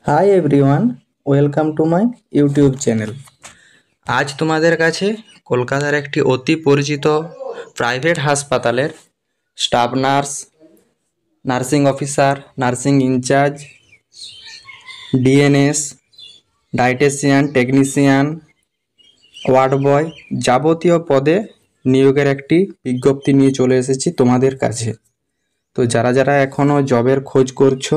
High everyone, welcome to my YouTube channel. আজ তোমাদের কাছে কলকাতার একটি অতি পরিচিত প্রাইভেট হাসপাতালের staff nurse, nursing officer, nursing incharge, DNS, dietitian, technician, ward boy যাবতীয় পদে নিয়োগের একটি বিজ্ঞপ্তি নিয়ে চলে এসেছি তোমাদের কাছে। তো যারা যারা এখনও জবের খোঁজ করছো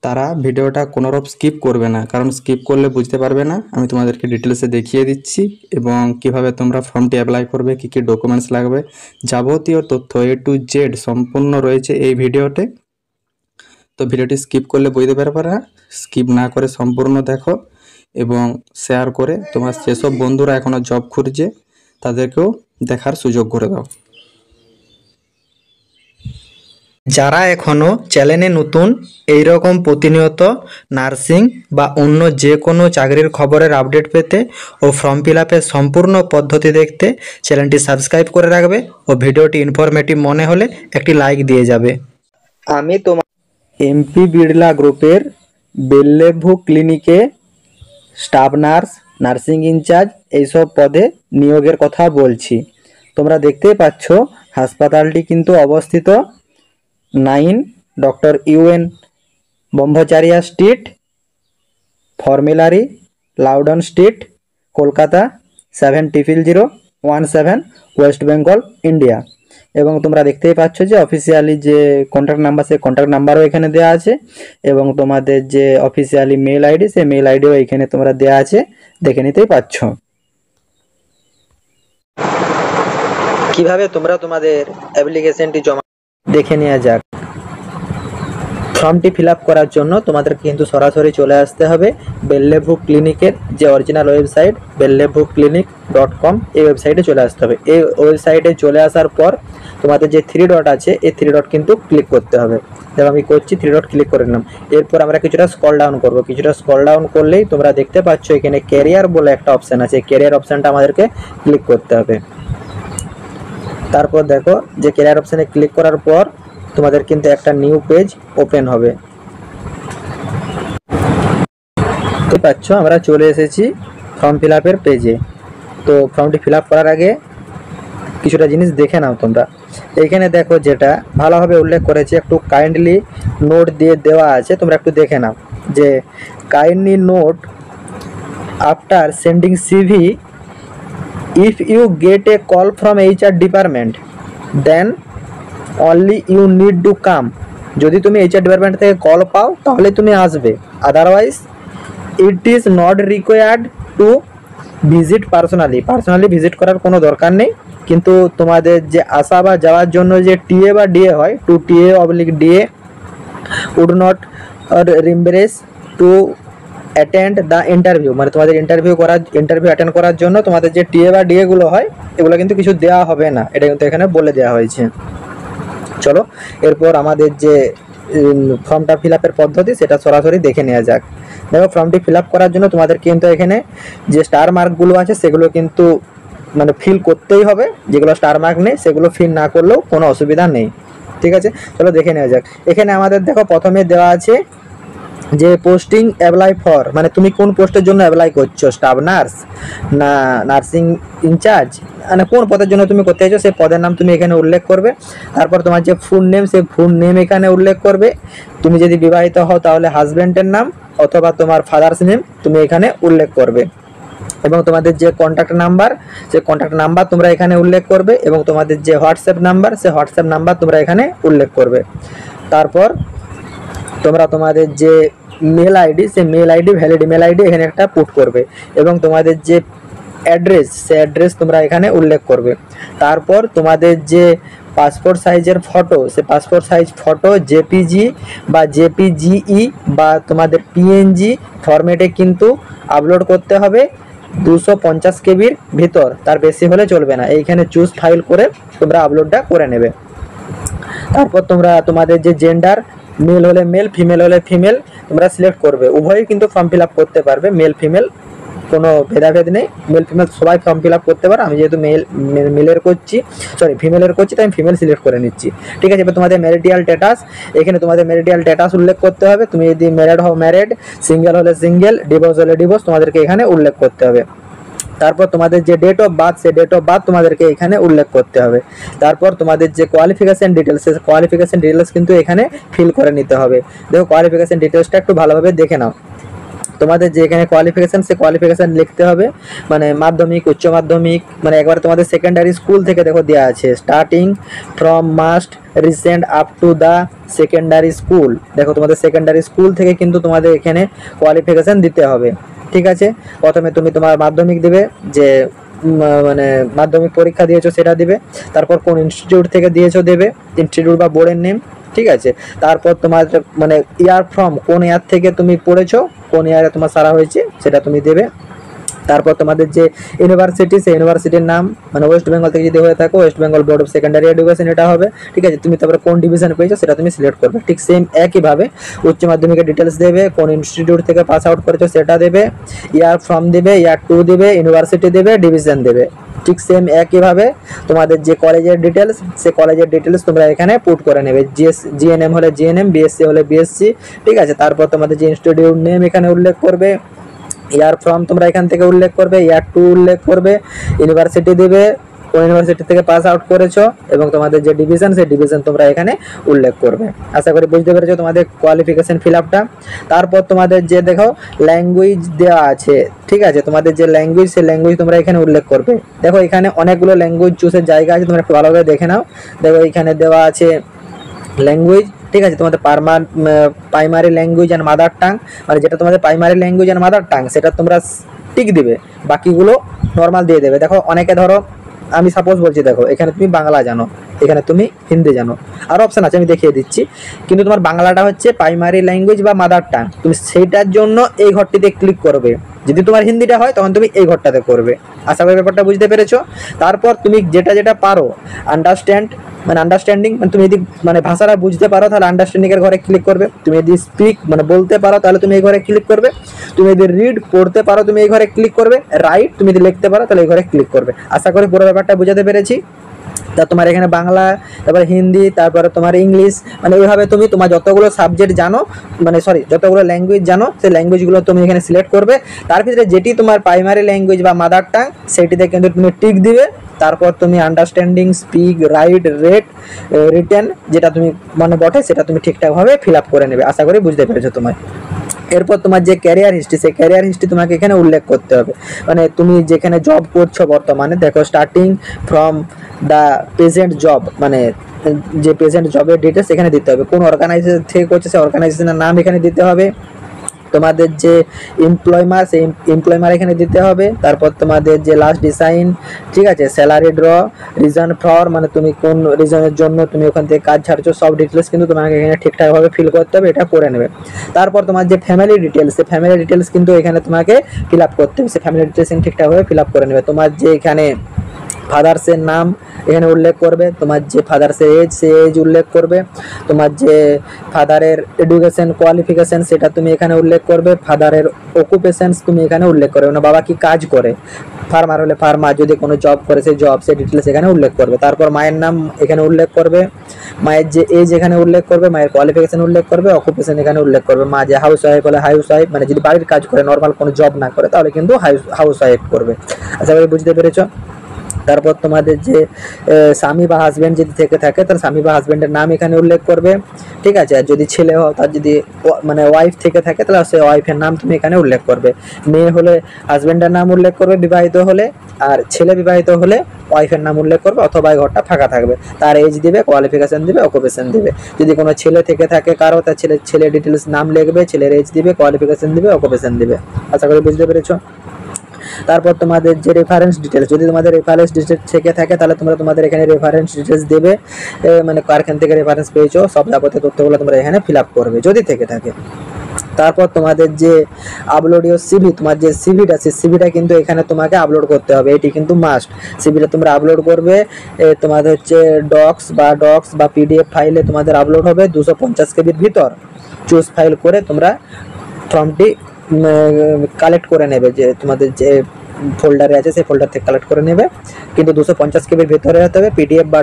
তারা ভিডিওটা কোনোরূপ স্কিপ করবে না, কারণ স্কিপ করলে বুঝতে পারবে না। আমি তোমাদেরকে ডিটেলসে দেখিয়ে দিচ্ছি এবং কিভাবে তোমরা ফর্মটি অ্যাপ্লাই করবে, কী কী ডকুমেন্টস লাগবে, যাবতীয় তথ্য A to Z সম্পূর্ণ রয়েছে এই ভিডিওতে। তো ভিডিওটি স্কিপ করলে বুঝতে পারবে না, স্কিপ না করে সম্পূর্ণ দেখো এবং শেয়ার করে তোমার যেসব বন্ধুরা এখনও জব খুঁজছে তাদেরকেও দেখার সুযোগ করে দাও। যারা এখনও চ্যানেলে নতুন এই রকম প্রতিনিয়ত নার্সিং বা অন্য যে কোনো চাকরির খবরের আপডেট পেতে ও ফর্ম ফিল আপের সম্পূর্ণ পদ্ধতি দেখতে চ্যানেলটি সাবস্ক্রাইব করে রাখবে ও ভিডিওটি ইনফরমেটিভ মনে হলে একটি লাইক দিয়ে যাবে। আমি তোমার এমপি বিড়লা গ্রুপের বেল্লেভু ক্লিনিকে স্টাফ নার্স, নার্সিং ইনচার্জ এইসব পদে নিয়োগের কথা বলছি। তোমরা দেখতেই পাচ্ছ হাসপাতালটি কিন্তু অবস্থিত 9 doctor U N Brahmachari street, formerly, Loudon street, Kolkata 700117, west Bengal, India. এবং তোমরা দেখতেই পাচ্ছ যে অফিসিয়ালি যে কন্ট্যাক্ট নাম্বার, সেই কন্ট্যাক্ট নাম্বারও এখানে দেওয়া আছে এবং তোমাদের যে অফিসিয়ালি মেল আইডি, সেই মেল আইডিও এখানে তোমরা দেওয়া আছে, দেখে নিতেই পাচ্ছ। কিভাবে তোমরা তোমাদের অ্যাপ্লিকেশনটি জমা দেখে নেওয়া যাক। ফর্মটি ফিল আপ করার জন্য তোমাদেরকে কিন্তু সরাসরি চলে আসতে হবে বেল্লেভু ক্লিনিকের যে অরিজিনাল ওয়েবসাইট bellevuclinic.com, এই ওয়েবসাইটে চলে আসতে হবে। এই ওয়েবসাইটে চলে আসার পর তোমাদের যে 3 ডট আছে, এই 3 ডট কিন্তু ক্লিক করতে হবে। দেখো আমি করছি, 3 ডট ক্লিক করে নিলাম। এরপর আমরা কিছুটা স্ক্রল ডাউন করব। কিছুটা স্ক্রল ডাউন করলেই তোমরা দেখতে পাচ্ছ এখানে ক্যারিয়ার বলে একটা অপশান আছে। ক্যারিয়ার অপশানটা আমাদেরকে ক্লিক করতে হবে। তারপর দেখো যে ক্যারিয়ার অপশানে ক্লিক করার পর তোমাদের কিন্তু একটা নিউ পেজ ওপেন হবে। দেখতে পাচ্ছ আমরা চলে এসেছি ফর্ম ফিল আপের পেজে। তো ফর্মটি ফিল আপ করার আগে কিছুটা জিনিস দেখে নাও তোমরা। এইখানে দেখো যেটা ভালোভাবে উল্লেখ করেছে, একটু কাইন্ডলি নোট দিয়ে দেওয়া আছে, তোমরা একটু দেখে নাও যে kindly note after sending CV, if you get a call from HR department then only you need to come. যদি তুমি HR ডিপার্টমেন্ট থেকে কল পাও তাহলে তুমি আসবে, otherwise it is not required to visit personally visit করার কোনো দরকার নেই। কিন্তু তোমাদের যে আসা বা যাওয়ার জন্য যে TA বা DA হয়, to TA/DA would not reimburse to attend the interview, মানে তোমাদের ইন্টারভিউ অ্যাটেন্ড করার জন্য তোমাদের যে TA বা DA গুলো হয় এগুলো কিন্তু কিছু দেওয়া হবে না, এটা কিন্তু এখানে বলে দেওয়া হয়েছে। চলো এরপর আমাদের যে ফর্মটা ফিল আপের পদ্ধতি সেটা সরাসরি দেখে নেওয়া যাক। দেখো ফর্মটি ফিল আপ করার জন্য তোমাদের কিন্তু এখানে যে স্টার মার্কগুলো আছে সেগুলো কিন্তু মানে ফিল করতেই হবে। যেগুলো স্টার মার্ক নেই সেগুলো ফিল না করলেও কোনো অসুবিধা নেই, ঠিক আছে। চলো দেখে নেওয়া যাক। এখানে আমাদের দেখো প্রথমে দেওয়া আছে যে পোস্টিং অ্যাপ্লাই ফর, মানে তুমি কোন পোস্টের জন্য অ্যাপ্লাই করছো, স্টাফ নার্স না নার্সিং ইনচার্জ, মানে কোন পদের জন্য তুমি করতে চাইছো সেই পদের নাম তুমি এখানে উল্লেখ করবে। তারপর তোমার যে ফুল নেম, সেই ফুল নেম এখানে উল্লেখ করবে। তুমি যদি বিবাহিত হও তাহলে হাজব্যান্ডের নাম অথবা তোমার ফাদার্স নেম তুমি এখানে উল্লেখ করবে এবং তোমাদের যে কন্ট্যাক্ট নাম্বার, সেই কন্ট্যাক্ট নাম্বার তোমরা এখানে উল্লেখ করবে এবং তোমাদের যে হোয়াটসঅ্যাপ নাম্বার, সেই হোয়াটসঅ্যাপ নাম্বার তোমরা এখানে উল্লেখ করবে। তারপর তোমরা তোমাদের যে মেল আইডি, সেই mail ID, valid email ID এখানে একটা পুট করবে এবং তোমাদের যে অ্যাড্রেস, সেই অ্যাড্রেস তোমরা এখানে উল্লেখ করবে। তারপর তোমাদের যে পাসপোর্ট সাইজের ফটো, সে পাসপোর্ট সাইজ ফটো JPG বা JPGE বা তোমাদের PNG ফরম্যাটে কিন্তু আপলোড করতে হবে 250 KBর ভিতর, তার বেশি হলে চলবে না। এইখানে চুজ ফাইল করে তোমরা আপলোডটা করে নেবে। তারপর তোমরা তোমাদের যে জেন্ডার, মেল হলে মেল, ফিমেল হলে ফিমেল তোমরা সিলেক্ট করবে। উভয়ই কিন্তু ফর্ম ফিল আপ করতে পারবে, মেল ফিমেল কোনো ভেদাভেদ নেই, মেল ফিমেল সবাই ফর্ম ফিল আপ করতে পারো। আমি যেহেতু মেলের করছি, সরি ফিমেলের করছি, তাই আমি ফিমেল সিলেক্ট করে নিচ্ছি। ঠিক আছে, এবার তোমাদের ম্যারিটাল স্ট্যাটাস, এখানে তোমাদের ম্যারিটাল স্ট্যাটাস উল্লেখ করতে হবে। তুমি যদি ম্যারিড হও ম্যারিড, সিঙ্গেল হলে সিঙ্গেল, ডিভোর্স হলে ডিভোর্স, তোমাদেরকে এখানে উল্লেখ করতে হবে। তারপর তোমাদের যে ডেট অফ বার্থ, সেই ডেট অফ বার্থ তোমাদেরকে এখানে উল্লেখ করতে হবে। তারপর তোমাদের যে কোয়ালিফিকেশন ডিটেলস, সেই কোয়ালিফিকেশন ডিটেলস কিন্তু এখানে ফিল করে নিতে হবে। দেখো কোয়ালিফিকেশন ডিটেলসটা একটু ভালোভাবে দেখে নাও। তোমাদের যে এখানে কোয়ালিফিকেশন, সে কোয়ালিফিকেশন লিখতে হবে, মানে মাধ্যমিক, উচ্চ মাধ্যমিক, মানে একবার তোমাদের সেকেন্ডারি স্কুল থেকে দেখো দেওয়া আছে, starting from must recent up to the secondary school. দেখো তোমাদের সেকেন্ডারি স্কুল থেকে কিন্তু তোমাদের এখানে কোয়ালিফিকেশন দিতে হবে। ঠিক আছে, প্রথমে তুমি তোমার মাধ্যমিক দেবে, যে মানে মাধ্যমিক পরীক্ষা দিয়েছো সেটা দিবে। তারপর কোন ইনস্টিটিউট থেকে দিয়েছো দেবে, ইনস্টিটিউট বা বোর্ডের নেম। ঠিক আছে, তারপর তোমার মানে ইয়ার ফ্রম, কোন ইয়ার থেকে তুমি পড়েছো, কোন ইয়ারে তোমার সারা হয়েছে সেটা তুমি দেবে। তারপর তোমাদের যে ইউনিভার্সিটি, সেই ইউনিভার্সিটির নাম, মানে ওয়েস্ট বেঙ্গল থেকে যদি হয়ে থাকো West Bengal board of secondary education এটা হবে। ঠিক আছে, তুমি তারপরে কোন ডিভিশন পেয়েছো সেটা তুমি সিলেক্ট করবে। ঠিক সেম একইভাবে উচ্চ মাধ্যমিকের ডিটেলস দেবে, কোন ইনস্টিটিউট থেকে পাস আউট করেছো সেটা দেবে, ইয়ার ফ্রম দেবে, ইয়ার টু দেবে, ইউনিভার্সিটি দেবে, ডিভিশন দেবে। ঠিক সেম একইভাবে তোমাদের যে কলেজের ডিটেলস, সে কলেজের ডিটেলস তোমরা এখানে পুট করে নেবে। জিএনএম হলে জিএনএম, বিএসসি হলে বিএসসি। ঠিক আছে, তারপর তোমাদের যে ইনস্টিটিউট নেম এখানে উল্লেখ করবে, ইয়ার ফ্রম তোমরা এখান থেকে উল্লেখ করবে, ইয়ার টু উল্লেখ করবে, ইউনিভার্সিটি দেবে, কোন ইউনিভার্সিটি থেকে পাস আউট করেছো, এবং তোমাদের যে ডিভিশন, সেই ডিভিশন তোমরা এখানে উল্লেখ করবে। আশা করি বুঝতে পেরেছো তোমাদের কোয়ালিফিকেশন ফিল আপটা। তারপর তোমাদের যে দেখো ল্যাঙ্গুয়েজ দেওয়া আছে, ঠিক আছে, তোমাদের যে ল্যাঙ্গুয়েজ, সেই ল্যাঙ্গুয়েজ তোমরা এখানে উল্লেখ করবে। দেখো এখানে অনেকগুলো ল্যাঙ্গুয়েজ চুজের জায়গা আছে, তোমরা একটু ভালোভাবে দেখে নাও। দেখো এখানে দেওয়া আছে ল্যাঙ্গুয়েজ। ঠিক আছে, তোমাদের primary language and mother tongue, মানে যেটা তোমাদের primary language and mother tongue সেটা তোমরা টিক দিবে, বাকিগুলো নর্মাল দিয়ে দেবে। দেখো অনেকে ধরো, আমি সাপোজ বলছি, দেখো এখানে তুমি বাংলা জানো, এখানে তুমি হিন্দি জানো, আরও অপশান আছে আমি দেখিয়ে দিচ্ছি, কিন্তু তোমার বাংলাটা হচ্ছে প্রাইমারি ল্যাঙ্গুয়েজ বা মাদার টাং, তুমি সেইটার জন্য এই ঘরটিতে ক্লিক করবে। যদি তোমার হিন্দিটা হয় তখন তুমি এই ঘরটাতে করবে। আশা করি ব্যাপারটা বুঝতে পেরেছো। তারপর তুমি যেটা যেটা পারো, আন্ডারস্ট্যান্ডিং, মানে তুমি যদি মানে ভাষাটা বুঝতে পারো তাহলে আন্ডারস্ট্যান্ডিং এর ঘরে ক্লিক করবে। তুমি যদি স্পিক মানে বলতে পারো তাহলে তুমি এই ঘরে ক্লিক করবে। তুমি যদি রিড পড়তে পারো তুমি এই ঘরে ক্লিক করবে। রাইট তুমি যদি লিখতে পারো তাহলে এই ঘরে ক্লিক করবে। আশা করি পুরো ব্যাপারটা বুঝাতে পেরেছি। তা তোমার এখানে বাংলা, তারপরে হিন্দি, তারপরে তোমার ইংলিশ, মানে এইভাবে তুমি তোমার যতগুলো সাবজেক্ট জানো, মানে সরি যতগুলো ল্যাঙ্গুয়েজ জানো, সেই ল্যাঙ্গুয়েজগুলো তুমি এখানে সিলেক্ট করবে। তার ভিতরে যেটি তোমার প্রাইমারি ল্যাঙ্গুয়েজ বা মাদার টাং সেটিতে কিন্তু তুমি টিক দিবে। তারপর তুমি understanding, speak, right, red, written যেটা তুমি মানে বটে সেটা তুমি ঠিকঠাকভাবে ফিল আপ করে নেবে। আশা করি বুঝতে পেরেছো তোমার। এরপর তোমার যে ক্যারিয়ার হিস্ট্রি, সেই ক্যারিয়ার হিস্ট্রি তোমাকে এখানে উল্লেখ করতে হবে। মানে তুমি যেখানে জব করছো বর্তমানে, দেখো starting from the present job, মানে যে প্রেজেন্ট জবের ডিটেলস এখানে দিতে হবে। কোন অর্গানাইজেশন থেকে করছে সেই অর্গানাইজেশনের নাম এখানে দিতে হবে। তোমাদের যে এমপ্লয়মার, সেই এমপ্লয়মার এখানে দিতে হবে। তারপর তোমাদের যে লাস্ট ডিসাইন, ঠিক আছে, স্যালারি ড্র, রিজন ফর, মানে তুমি কোন রিজনের জন্য তুমি ওখান থেকে কাজ ছাড়ছো, সব ডিটেলস কিন্তু তোমাকে এখানে ঠিকঠাকভাবে ফিল করতে হবে, এটা করে নেবে। তারপর তোমার যে ফ্যামিলি ডিটেলস, সেই ফ্যামিলি ডিটেলস কিন্তু এখানে তোমাকে ফিল আপ করতে হবে। সেই ফ্যামিলি ডিটেলস ঠিকঠাকভাবে ফিল আপ করে নেবে। তোমার যে এখানে ফাদার্সের নাম এখানে উল্লেখ করবে, তোমার যে ফাদার্সের এজ, সে এজ উল্লেখ করবে। তোমার যে ফাদারের এডুকেশন কোয়ালিফিকেশন সেটা তুমি এখানে উল্লেখ করবে। ফাদারের অকুপেশনস তুমি এখানে উল্লেখ করবে, মানে বাবা কি কাজ করে। ফার্মার হলে ফার্মার, যদি কোনো জব করে সেই জব, সেই ডিটেলস এখানে উল্লেখ করবে। তারপর মায়ের নাম এখানে উল্লেখ করবে, মায়ের যে এজ এখানে উল্লেখ করবে, মায়ের কোয়ালিফিকেশন উল্লেখ করবে, অকুপেশন এখানে উল্লেখ করবে। মা যে হাউস ওয়াইফ হলে হাউস ওয়াইফ, মানে যদি বাড়ির কাজ করে নর্মাল কোনো জব না করে তাহলে কিন্তু হাউস ওয়াইফ করবে। আশা করি বুঝতে পেরেছো। তারপর তোমাদের যে স্বামী বা হাজব্যান্ড যদি থেকে থাকে তাহলে স্বামী বা হাজব্যান্ডের নাম এখানে উল্লেখ করবে, ঠিক আছে। আর যদি ছেলে হয়, তার যদি মানে ওয়াইফ থেকে থাকে তাহলে সেই ওয়াইফের নাম তুমি এখানে উল্লেখ করবে। মেয়ে হলে হাজব্যান্ডের নাম উল্লেখ করবে বিবাহিত হলে, আর ছেলে বিবাহিত হলে ওয়াইফের নাম উল্লেখ করবে, অথবা ঘরটা ফাঁকা থাকবে। তার এজ দিবে, কোয়ালিফিকেশন দিবে, অকুপেশন দিবে। যদি কোনো ছেলে থেকে থাকে কারো, তার ছেলে ডিটেলস নাম লিখবে, ছেলের এজ দিবে, কোয়ালিফিকেশন দিবে, অকুপেশন দিবে। আশা করি বুঝতে পেরেছো। তারপর তোমাদের যে রেফারেন্স ডিটেলস, যদি তোমাদের রেফারেন্স ডিটেলস থেকে থাকে তাহলে তোমরা তোমাদের এখানে রেফারেন্স ডিটেলস দেবে, মানে কারখান থেকে রেফারেন্স পেয়েছো, সব যাবতীয় তথ্যগুলো তোমরা এখানে ফিল আপ করবে যদি থেকে থাকে। তারপর তোমাদের যে আপলোড ইউর সিভি, তোমার যে সিভিটা, সেই সিভিটা কিন্তু এখানে তোমাকে আপলোড করতে হবে, এটি কিন্তু মাস্ট। সিভিটা তোমরা আপলোড করবে, তোমাদের হচ্ছে ডক্স বা পিডিএফ ফাইলে তোমাদের আপলোড হবে 250 কেবির ভিতর। চুজ ফাইল করে তোমরা ফর্মটি কালেক্ট করে নেবে, যে তোমাদের যে ফোল্ডারে আছে সেই ফোল্ডার থেকে কালেক্ট করে নেবে, কিন্তু 250 কেবির ভেতরে হতে হবে। পিডিএফ বা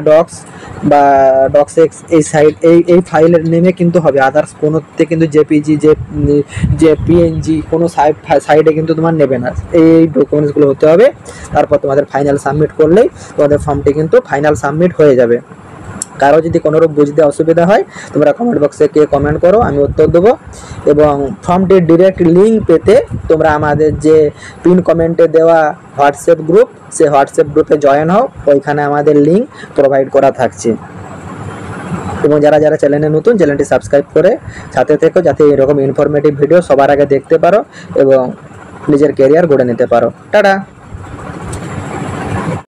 ডক্স এক্স এই এই ফাইলের নেমে কিন্তু হবে, আদার্স কোনোতে কিন্তু জেপিজি যে পিএনজি কোনো সাইডে কিন্তু তোমার নেবে না। এই ডকুমেন্টসগুলো হতে হবে। তারপর তোমাদের ফাইনাল সাবমিট করলেই তোমাদের ফর্মটি কিন্তু ফাইনাল সাবমিট হয়ে যাবে। কারো যদি কোনোরূপ বুঝতে অসুবিধা হয় তোমরা কমেন্ট বক্সে কমেন্ট করো, আমি উত্তর দেবো। এবং ফর্মটির ডিরেক্ট লিঙ্ক পেতে তোমরা আমাদের যে পিন কমেন্টে দেওয়া হোয়াটসঅ্যাপ গ্রুপ, সেই হোয়াটসঅ্যাপ গ্রুপে জয়েন হও, ওইখানে আমাদের লিঙ্ক প্রোভাইড করা থাকছে। এবং যারা যারা চ্যানেলে নতুন, চ্যানেলটি সাবস্ক্রাইব করে সাথে থেকো, যাতে এরকম ইনফরমেটিভ ভিডিও সবার আগে দেখতে পারো এবং নিজের ক্যারিয়ার গড়ে নিতে পারো। টাটা।